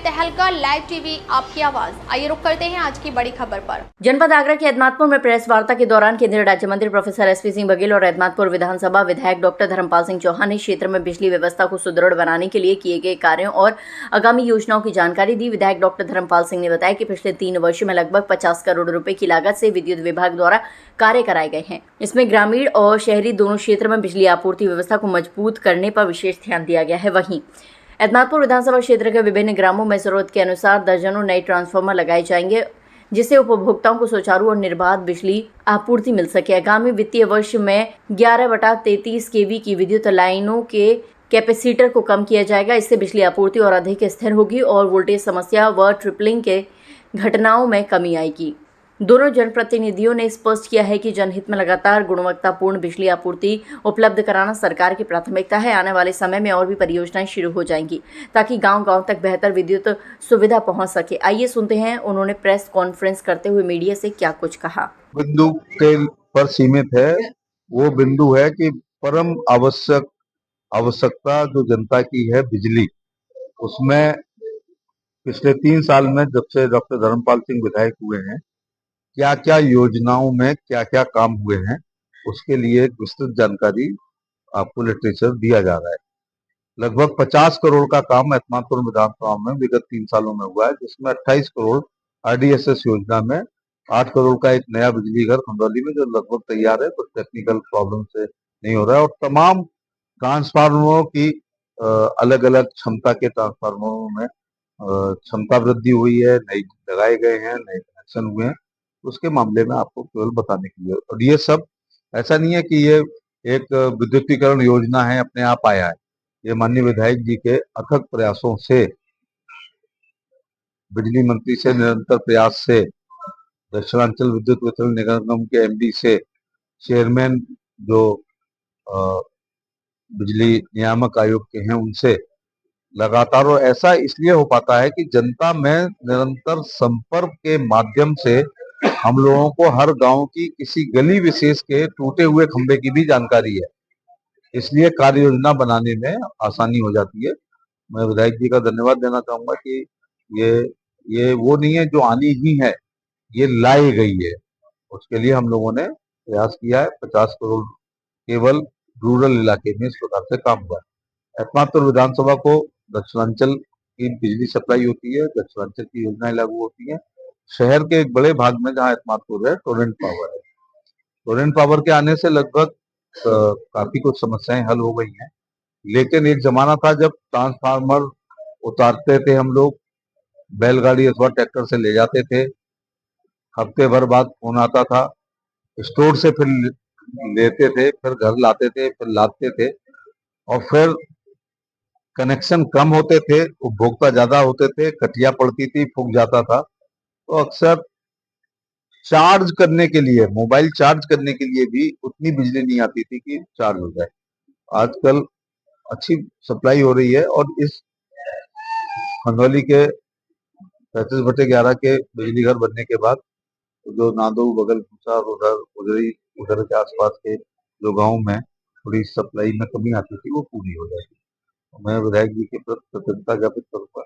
तहलका live TV आपकी आवाज। आइए रुक करते हैं आज की बड़ी खबर पर। जनपद आगरा के एतमादपुर में प्रेस वार्ता के दौरान केंद्रीय राज्य मंत्री प्रोफेसर एसपी सिंह बघेल और एतमादपुर विधानसभा विधायक डॉक्टर धर्मपाल सिंह चौहान ने क्षेत्र में बिजली व्यवस्था को सुदृढ़ बनाने के लिए किए गए कार्यों और आगामी योजनाओं की जानकारी दी। विधायक डॉक्टर धर्मपाल सिंह ने बताया कि पिछले 3 वर्षों में लगभग 50 करोड़ रुपए की लागत से विद्युत विभाग द्वारा कार्य कराए गए हैं। इसमें ग्रामीण और शहरी दोनों क्षेत्र में बिजली आपूर्ति व्यवस्था को मजबूत करने पर विशेष ध्यान दिया गया है। वहीं एतमादपुर विधानसभा क्षेत्र के विभिन्न ग्रामों में जरूरत के अनुसार दर्जनों नए ट्रांसफार्मर लगाए जाएंगे, जिससे उपभोक्ताओं को सुचारू और निर्बाध बिजली आपूर्ति मिल सके। आगामी वित्तीय वर्ष में 11/33 kV की विद्युत लाइनों के कैपेसिटर को कम किया जाएगा। इससे बिजली आपूर्ति और अधिक स्थिर होगी और वोल्टेज समस्या व ट्रिपलिंग के घटनाओं में कमी आएगी। दोनों जनप्रतिनिधियों ने स्पष्ट किया है कि जनहित में लगातार गुणवत्तापूर्ण बिजली आपूर्ति उपलब्ध कराना सरकार की प्राथमिकता है। आने वाले समय में और भी परियोजनाएं शुरू हो जाएंगी ताकि गांव-गांव तक बेहतर विद्युत सुविधा पहुंच सके। आइए सुनते हैं उन्होंने प्रेस कॉन्फ्रेंस करते हुए मीडिया से क्या कुछ कहा। बिंदु के पर सीमित है, वो बिंदु है कि परम आवश्यकता जो जनता की है बिजली, उसमें पिछले 3 साल में जब से डॉक्टर धर्मपाल सिंह विधायक हुए हैं, क्या क्या योजनाओं में क्या क्या काम हुए हैं, उसके लिए एक विस्तृत जानकारी आपको लिटरेचर दिया जा रहा है। लगभग 50 करोड़ का काम एतमादपुर विधानसभा में विगत 3 सालों में हुआ है, जिसमें 28 करोड़ RDSS योजना में, 8 करोड़ का एक नया बिजली घर खंडौली में जो लगभग तैयार है, कुछ टेक्निकल प्रॉब्लम से नहीं हो रहा है, और तमाम ट्रांसफार्मरों की अलग अलग क्षमता के ट्रांसफार्मरों में क्षमता वृद्धि हुई है, नए लगाए गए हैं, नए कनेक्शन हुए हैं। उसके मामले में आपको केवल बताने के लिए, और ये सब ऐसा नहीं है कि ये एक विद्युतीकरण योजना है अपने आप आया है। ये माननीय विधायक जी के अथक प्रयासों से, बिजली मंत्री से निरंतर प्रयास से, दक्षिणांचल विद्युत वितरण निगम के MD से, चेयरमैन जो बिजली नियामक आयोग के हैं उनसे लगातार, और ऐसा इसलिए हो पाता है कि जनता में निरंतर संपर्क के माध्यम से हम लोगों को हर गांव की किसी गली विशेष के टूटे हुए खंभे की भी जानकारी है, इसलिए कार्य योजना बनाने में आसानी हो जाती है। मैं विधायक जी का धन्यवाद देना चाहूंगा कि ये वो नहीं है जो आनी ही है, ये लाई गई है। उसके लिए हम लोगों ने प्रयास किया है। 50 करोड़ केवल रूरल इलाके में इस प्रकार से काम हुआ है। एतमादपुर विधानसभा को दक्षिणांचल की बिजली सप्लाई होती है, दक्षिणांचल की योजनाएं लागू होती हैं। शहर के एक बड़े भाग में जहाँ एतमादपुर है, टोरेंट पावर है। टोरेंट पावर के आने से लगभग काफी कुछ समस्याएं हल हो गई हैं, लेकिन एक जमाना था जब ट्रांसफार्मर उतारते थे हम लोग, बैलगाड़ी अथवा ट्रैक्टर से ले जाते थे, हफ्ते भर बाद फोन आता था, स्टोर से फिर लेते थे, फिर घर लाते थे, फिर लादते थे, और फिर कनेक्शन कम होते थे, उपभोक्ता ज्यादा होते थे, कटिया पड़ती थी, फूक जाता था, तो अक्सर चार्ज करने के लिए, मोबाइल चार्ज करने के लिए भी उतनी बिजली नहीं आती थी कि चार्ज हो जाए। आजकल अच्छी सप्लाई हो रही है, और इस खंडौली के 35/11 के बिजली घर बनने के बाद जो नादो, बगल और उधर के आसपास के जो गांव में थोड़ी सप्लाई में कमी आती थी, वो पूरी हो जाएगी। मैं विधायक जी के प्रति कृतज्ञता ज्ञापित करूंगा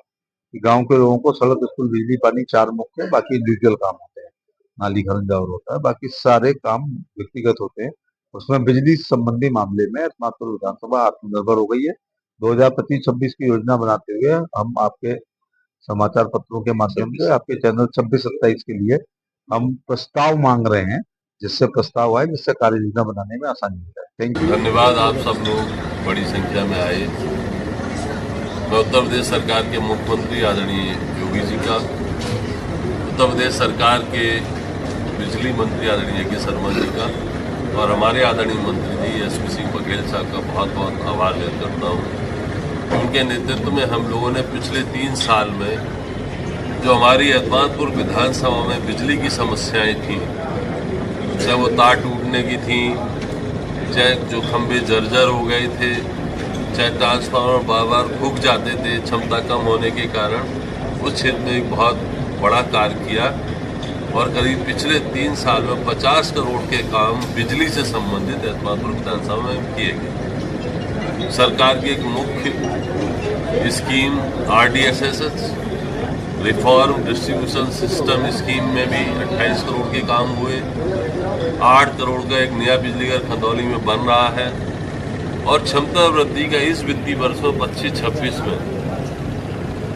कि गांव के लोगों को सड़क, स्कूल, बिजली, पानी 4 मुख्य, बाकी इंडिविजुअल काम होते हैं, नाली खरंजावर होता है, बाकी सारे काम व्यक्तिगत होते हैं। उसमें बिजली संबंधी मामले में एतमादपुर विधानसभा आत्मनिर्भर हो गई है। 2025-26 की योजना बनाते हुए हम आपके समाचार पत्रों के माध्यम से, आपके चैनल 26-27 के लिए हम प्रस्ताव मांग रहे हैं, जिससे प्रस्ताव आए, जिससे कार्य योजना बनाने में आसानी हो जाए। Thank you. धन्यवाद, आप सब लोग बड़ी संख्या में आए। मैं उत्तर प्रदेश सरकार के मुख्यमंत्री आदरणीय योगी जी का, उत्तर प्रदेश सरकार के बिजली मंत्री आदरणीय के शर्मा जी का, और हमारे आदरणीय मंत्री जी एसपी सिंह बघेल साहब का बहुत बहुत आभार व्यक्त करता हूँ। उनके नेतृत्व में हम लोगों ने पिछले 3 साल में जो हमारी एतमादपुर विधानसभा में बिजली की समस्याएं थी, चाहे वो तार टूटने की थी, चाहे जो खंभे जर्जर हो गए थे, चाहे ट्रांसफार्मर बार बार फूक जाते थे क्षमता कम होने के कारण, उस क्षेत्र में एक बहुत बड़ा कार्य किया, और करीब पिछले 3 साल में 50 करोड़ के काम बिजली से संबंधित एतमादपुर विधानसभा में किए गए। सरकार की एक मुख्य scheme RDSS reform distribution system scheme में भी 28 करोड़ के काम हुए। 8 करोड़ का एक नया बिजली घर खंदौली में बन रहा है और क्षमता वृद्धि का इस वित्तीय वर्ष में 25-26 में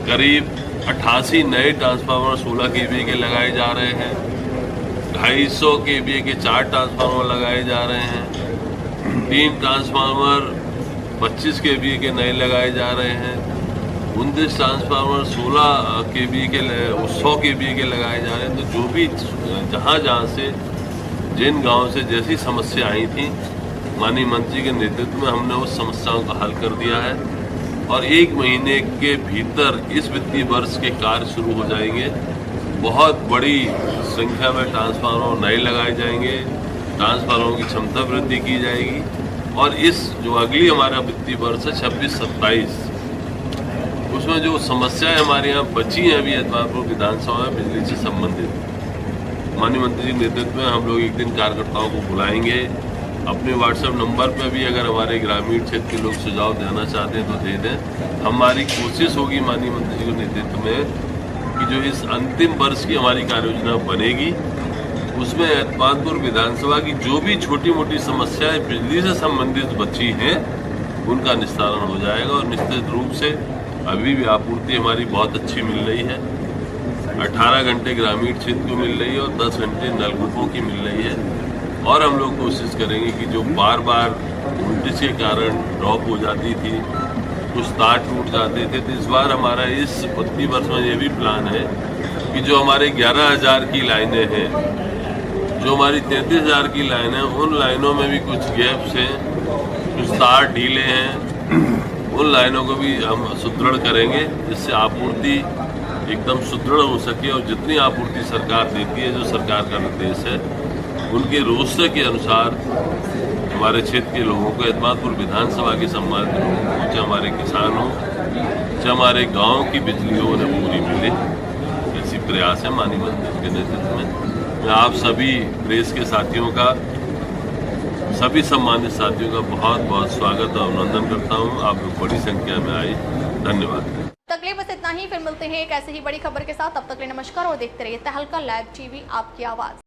करीब 88 नए ट्रांसफार्मर 16 kVA के लगाए जा रहे हैं। 250 kVA के 4 ट्रांसफार्मर लगाए जा रहे हैं। 3 ट्रांसफार्मर 25 kVA के नए लगाए जा रहे हैं। 29 ट्रांसफार्मर 16 kVA के 100 kVA के लगाए जा रहे हैं। तो जो भी जहाँ से जिन गांव से जैसी समस्या आई थी, माननीय मंत्री के नेतृत्व में हमने उस समस्याओं का हल कर दिया है और 1 महीने के भीतर इस वित्तीय वर्ष के कार्य शुरू हो जाएंगे। बहुत बड़ी संख्या में ट्रांसफार्मर नए लगाए जाएंगे, ट्रांसफार्मरों की क्षमता वृद्धि की जाएगी और इस जो अगली हमारा वित्तीय वर्ष है 26-27, उसमें जो समस्याएं हमारे यहाँ बची हैं अभी एतमादपुर विधानसभा में बिजली से संबंधित, माननीय मंत्री जी के नेतृत्व में हम लोग एक दिन कार्यकर्ताओं को बुलाएंगे। अपने व्हाट्सएप नंबर पर भी अगर हमारे ग्रामीण क्षेत्र के लोग सुझाव देना चाहते हैं तो दे दें। हमारी कोशिश होगी माननीय मंत्री जी के नेतृत्व में कि जो इस अंतिम वर्ष की हमारी कार्य योजना बनेगी उसमें एतमादपुर विधानसभा की जो भी छोटी मोटी समस्याएं बिजली से संबंधित बची हैं उनका निस्तारण हो जाएगा और निश्चित रूप से अभी भी आपूर्ति हमारी बहुत अच्छी मिल रही है। 18 घंटे ग्रामीण क्षेत्र को मिल रही है और 10 घंटे नलकूपों की मिल रही है और हम लोग कोशिश करेंगे कि जो बार बार वोल्टेज के कारण ड्रॉप हो जाती थी, कुछ तार टूट जाते थे, तो इस बार हमारा इस वित्तीय वर्ष में ये भी प्लान है कि जो हमारे 11,000 की लाइनें हैं, जो हमारी 33,000 की लाइन है, उन लाइनों में भी कुछ गैप्स हैं, कुछ तार ढीले हैं, उन लाइनों को भी हम सुदृढ़ करेंगे जिससे आपूर्ति एकदम सुदृढ़ हो सके और जितनी आपूर्ति सरकार देती है, जो सरकार का निर्देश है, उनके रोस्टर के अनुसार हमारे क्षेत्र के लोगों को, एतमादपुर विधानसभा के सम्मानित लोगों को, चाहे हमारे किसान हो, चाहे हमारे गांव की बिजली हो, उन्हें पूरी मिले। ऐसी प्रयास है माननीय मंत्री के नेतृत्व में। मैं आप सभी प्रेस के साथियों का, सभी सम्मानित साथियों का बहुत बहुत स्वागत और अभिनंदन करता हूँ। आप लोग बड़ी संख्या में आए, धन्यवाद। तक लिए बस इतना ही, फिर मिलते हैं एक ऐसे ही बड़ी खबर के साथ। तब तक के लिए नमस्कार और देखते रहिए तहलका लाइव टीवी, आपकी आवाज़।